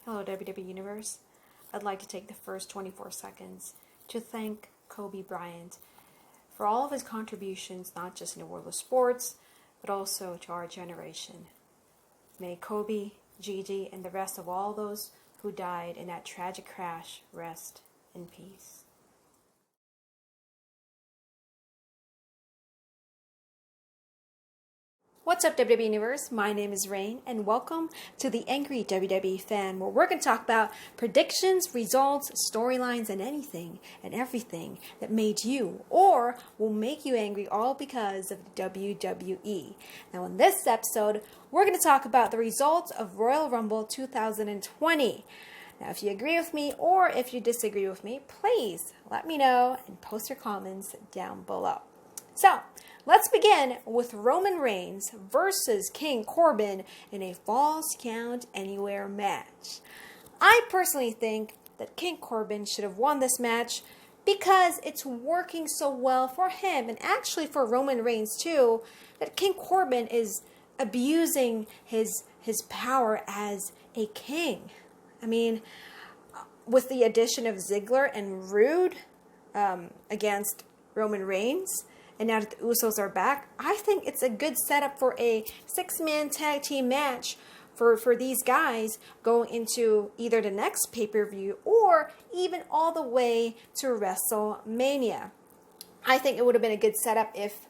Hello, WWE Universe. I'd like to take the first 24 seconds to thank Kobe Bryant for all of his contributions, not just in the world of sports, but also to our generation. May Kobe, Gigi, and the rest of all those who died in that tragic crash rest in peace. What's up, WWE Universe? My name is Rain, and welcome to the Angry WWE Fan, where we're going to talk about predictions, results, storylines, and anything and everything that made you or will make you angry, all because of the WWE. Now, in this episode, we're going to talk about the results of Royal Rumble 2020. Now, if you agree with me or if you disagree with me, please let me know and post your comments down below. So, let's begin with Roman Reigns versus King Corbin in a Falls Count Anywhere match. I personally think that King Corbin should have won this match because it's working so well for him, and actually for Roman Reigns too, that King Corbin is abusing his power as a king. I mean, with the addition of Ziggler and Rude against Roman Reigns, and now that the Usos are back, I think it's a good setup for a six-man tag team match for these guys going into either the next pay-per-view or even all the way to WrestleMania. I think it would have been a good setup if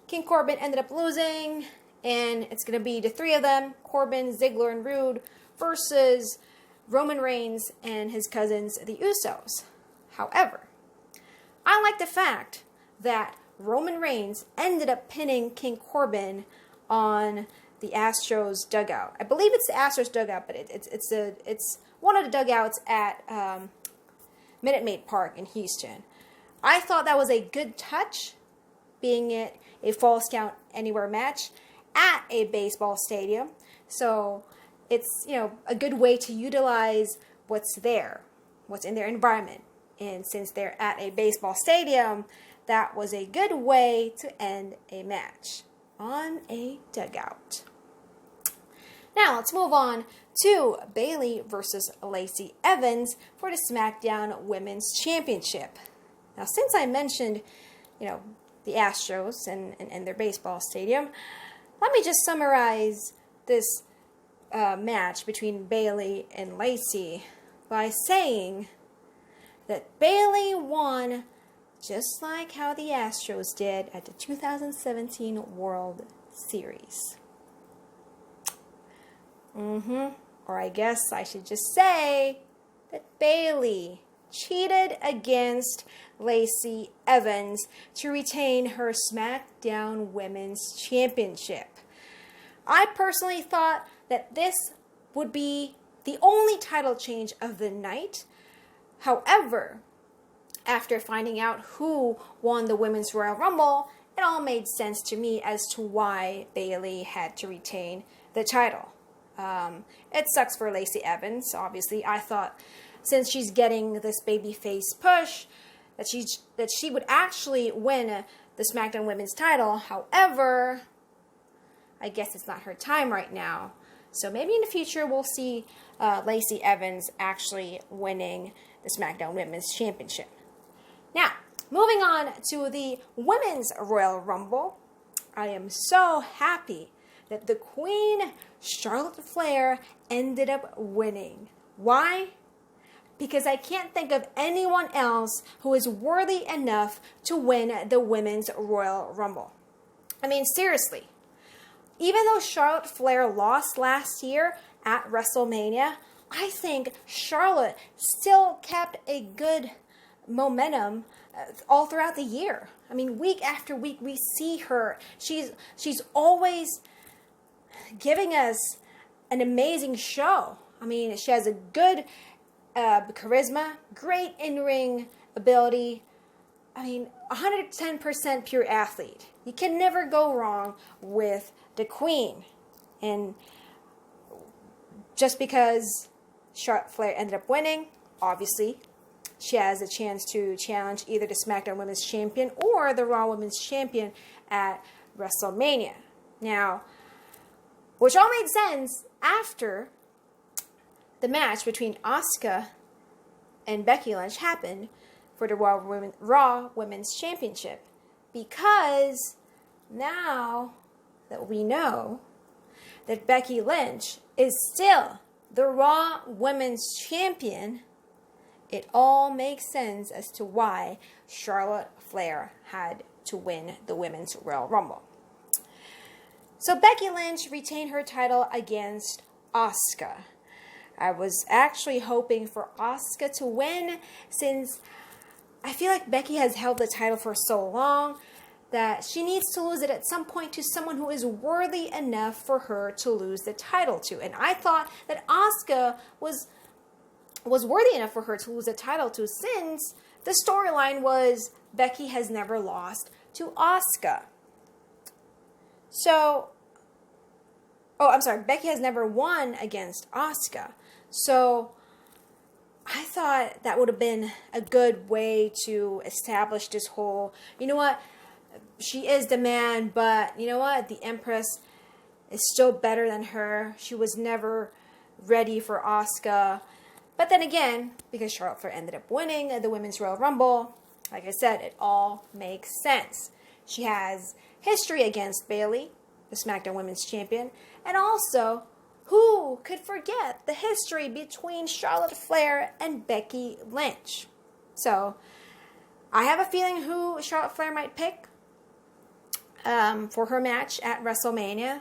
King Corbin ended up losing, and it's going to be the three of them, Corbin, Ziggler, and Rude, versus Roman Reigns and his cousins, the Usos. However, I like the fact that Roman Reigns ended up pinning King Corbin on the Astros dugout. I believe it's the Astros dugout, but it's one of the dugouts at Minute Maid Park in Houston. I thought that was a good touch, being it a Falls Count Anywhere match at a baseball stadium. So it's, a good way to utilize what's there, what's in their environment. And since they're at a baseball stadium, that was a good way to end a match on a dugout. Now let's move on to Bayley versus Lacey Evans for the SmackDown Women's Championship. Now, since I mentioned, the Astros and their baseball stadium, let me just summarize this match between Bayley and Lacey by saying that Bayley won just like how the Astros did at the 2017 World Series. Or I guess I should just say that Bayley cheated against Lacey Evans to retain her SmackDown Women's Championship. I personally thought that this would be the only title change of the night. However, after finding out who won the Women's Royal Rumble, it all made sense to me as to why Bayley had to retain the title. It sucks for Lacey Evans, obviously. I thought since she's getting this babyface push, that she would actually win the SmackDown Women's title. However, I guess it's not her time right now. So maybe in the future we'll see Lacey Evans actually winning the SmackDown Women's Championship. Now, moving on to the Women's Royal Rumble, I am so happy that the Queen, Charlotte Flair, ended up winning. Why? Because I can't think of anyone else who is worthy enough to win the Women's Royal Rumble. I mean, seriously. Even though Charlotte Flair lost last year at WrestleMania, I think Charlotte still kept a good momentum all throughout the year. I mean, week after week, we see her. She's always giving us an amazing show. I mean, she has a good charisma, great in-ring ability. I mean, 110% pure athlete. You can never go wrong with the Queen. And just because Charlotte Flair ended up winning, obviously, she has a chance to challenge either the SmackDown Women's Champion or the Raw Women's Champion at WrestleMania. Now, which all made sense after the match between Asuka and Becky Lynch happened for the Raw Women's Championship, because now that we know that Becky Lynch is still the Raw Women's Champion, it all makes sense as to why Charlotte Flair had to win the Women's Royal Rumble. So Becky Lynch retained her title against Asuka. I was actually hoping for Asuka to win, since I feel like Becky has held the title for so long that she needs to lose it at some point to someone who is worthy enough for her to lose the title to. And I thought that Asuka was worthy enough for her to lose the title to, since the storyline was Becky has never lost to Asuka. Becky has never won against Asuka. So I thought that would have been a good way to establish this whole, you know what, she is the man, but you know what, the Empress is still better than her. She was never ready for Asuka. But then again, because Charlotte Flair ended up winning the Women's Royal Rumble, like I said, it all makes sense. She has history against Bayley, the SmackDown Women's Champion, and also, who could forget the history between Charlotte Flair and Becky Lynch? So, I have a feeling who Charlotte Flair might pick for her match at WrestleMania.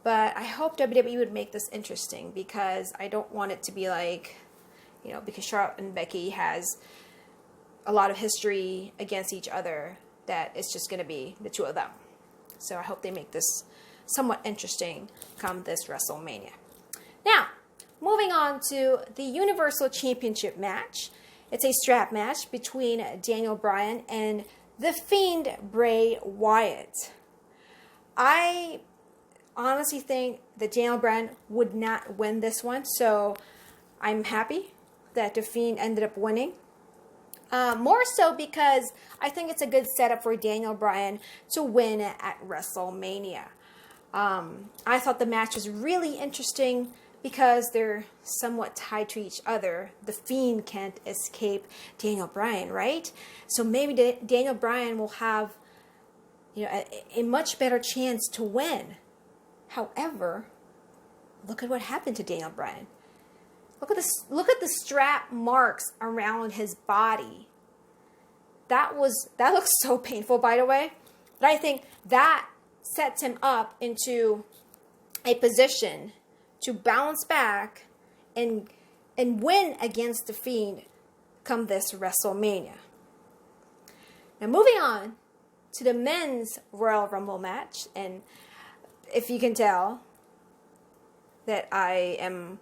But I hope WWE would make this interesting, because I don't want it to be like, you know, because Charlotte and Becky has a lot of history against each other, that it's just going to be the two of them. So I hope they make this somewhat interesting come this WrestleMania. Now, moving on to the Universal Championship match. It's a strap match between Daniel Bryan and The Fiend Bray Wyatt. I honestly think that Daniel Bryan would not win this one, so I'm happy that The Fiend ended up winning. More so because I think it's a good setup for Daniel Bryan to win at WrestleMania. I thought the match was really interesting because they're somewhat tied to each other. The Fiend can't escape Daniel Bryan, right? So maybe Daniel Bryan will have, you know, a much better chance to win. However, look at what happened to Daniel Bryan. Look at this. Look at the strap marks around his body. That looks so painful, by the way. But I think that sets him up into a position to bounce back and win against the Fiend come this WrestleMania. Now, moving on to the men's Royal Rumble match, and if you can tell that I am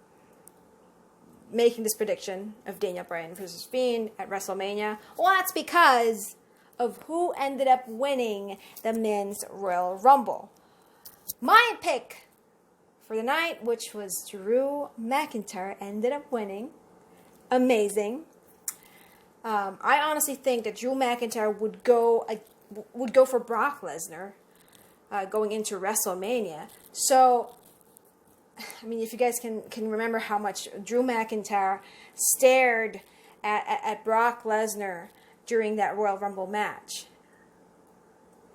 making this prediction of Daniel Bryan versus Fiend at WrestleMania, well, that's because of who ended up winning the men's Royal Rumble. My pick for the night, which was Drew McIntyre, ended up winning. Amazing. I honestly think that Drew McIntyre would go for Brock Lesnar going into WrestleMania. So, I mean, if you guys can remember how much Drew McIntyre stared at Brock Lesnar during that Royal Rumble match,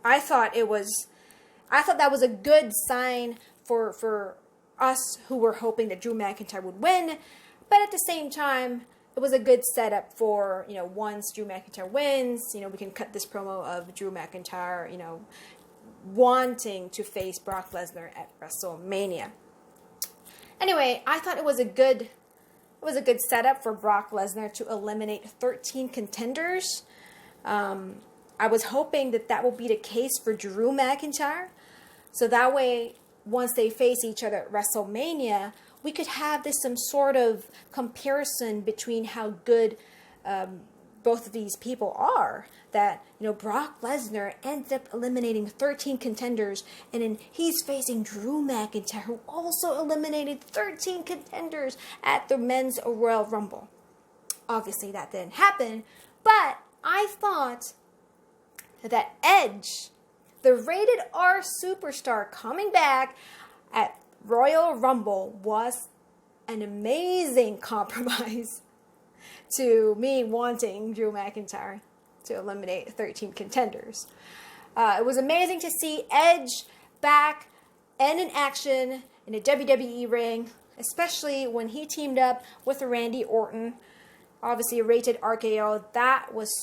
I thought that was a good sign for us who were hoping that Drew McIntyre would win. But at the same time, it was a good setup for, you know, once Drew McIntyre wins, you know, we can cut this promo of Drew McIntyre, you know, wanting to face Brock Lesnar at WrestleMania. Anyway, I thought it was a good setup for Brock Lesnar to eliminate 13 contenders. I was hoping that will be the case for Drew McIntyre. So that way, once they face each other at WrestleMania, we could have some sort of comparison between how good both of these people are. That, you know, Brock Lesnar ended up eliminating 13 contenders, and then he's facing Drew McIntyre, who also eliminated 13 contenders at the men's Royal Rumble. Obviously, that didn't happen, but I thought that Edge, the rated R superstar coming back at Royal Rumble, was an amazing compromise to me wanting Drew McIntyre to eliminate 13 contenders. It was amazing to see Edge back and in action in a WWE ring, especially when he teamed up with Randy Orton. Obviously a rated RKO. That was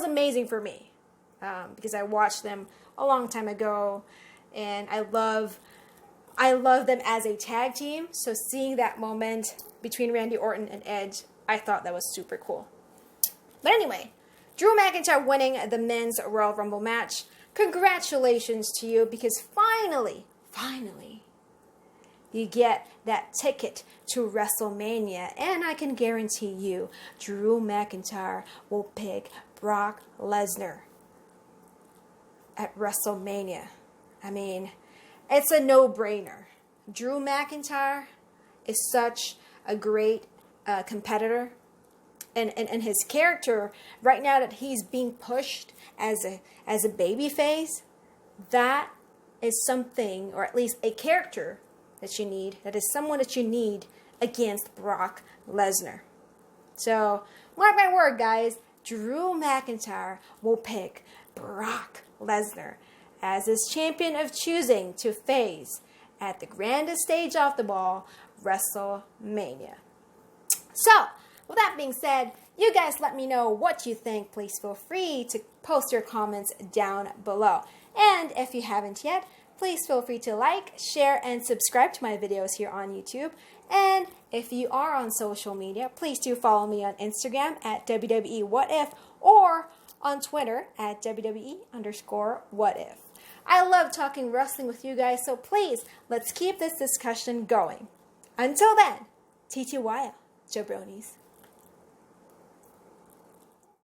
amazing for me because I watched them a long time ago, and I love them as a tag team. So seeing that moment between Randy Orton and Edge, I thought that was super cool. But anyway, Drew McIntyre winning the men's Royal Rumble match. Congratulations to you, because finally, you get that ticket to WrestleMania. And I can guarantee you, Drew McIntyre will pick Brock Lesnar at WrestleMania. I mean, it's a no-brainer. Drew McIntyre is such a great competitor. And his character, right now that he's being pushed as a baby face, that is something, or at least a character that you need, that is someone that you need against Brock Lesnar. So, mark my word, guys, Drew McIntyre will pick Brock Lesnar as his champion of choosing to face at the grandest stage of them all, WrestleMania. So, with that being said, you guys let me know what you think. Please feel free to post your comments down below. And if you haven't yet, please feel free to like, share, and subscribe to my videos here on YouTube. And if you are on social media, please do follow me on Instagram at WWE What If or on Twitter at WWE_What If. I love talking wrestling with you guys, so please, let's keep this discussion going. Until then, TTYL, Jabronis.